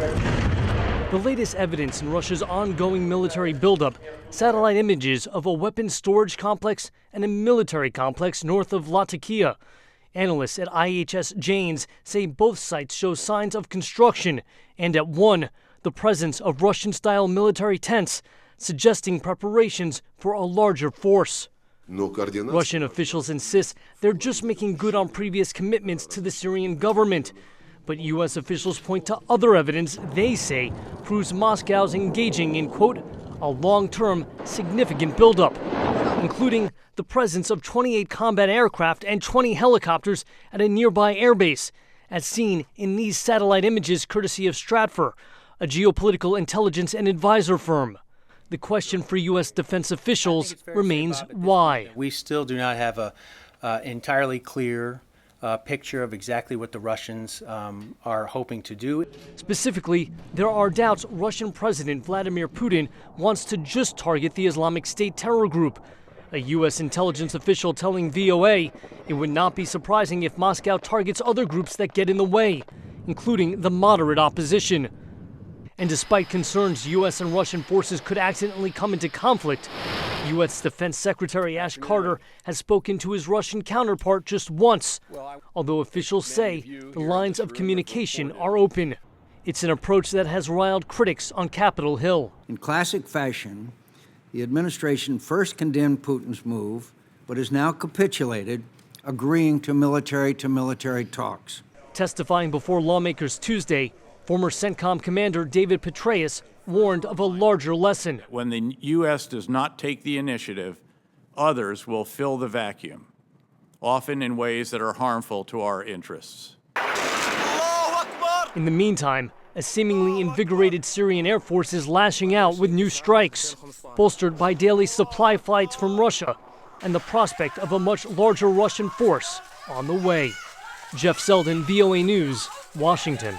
The latest evidence in Russia's ongoing military buildup, satellite images of a weapons storage complex and a military complex north of Latakia. Analysts at IHS Janes say both sites show signs of construction, and at one, the presence of Russian-style military tents, suggesting preparations for a larger force. Russian officials insist they're just making good on previous commitments to the Syrian government. But U.S. officials point to other evidence they say proves Moscow's engaging in, quote, a long-term, significant buildup, including the presence of 28 combat aircraft and 20 helicopters at a nearby airbase, as seen in these satellite images courtesy of Stratfor, a geopolitical intelligence and advisor firm. The question for U.S. defense officials remains why. We still do not have an entirely clear picture of exactly what the Russians are hoping to do. Specifically, there are doubts Russian President Vladimir Putin wants to just target the Islamic State terror group. A U.S. intelligence official telling VOA it would not be surprising if Moscow targets other groups that get in the way, including the moderate opposition. And despite concerns U.S. and Russian forces could accidentally come into conflict, U.S. Defense Secretary Ash Carter has spoken to his Russian counterpart just once, although officials say the lines of communication are open. It's an approach that has riled critics on Capitol Hill. In classic fashion, the administration first condemned Putin's move, but has now capitulated, agreeing to military talks. Testifying before lawmakers Tuesday, former CENTCOM commander David Petraeus warned of a larger lesson. When the U.S. does not take the initiative, others will fill the vacuum, often in ways that are harmful to our interests. In the meantime, a seemingly invigorated Syrian Air Force is lashing out with new strikes, bolstered by daily supply flights from Russia and the prospect of a much larger Russian force on the way. Jeff Seldin, VOA News, Washington.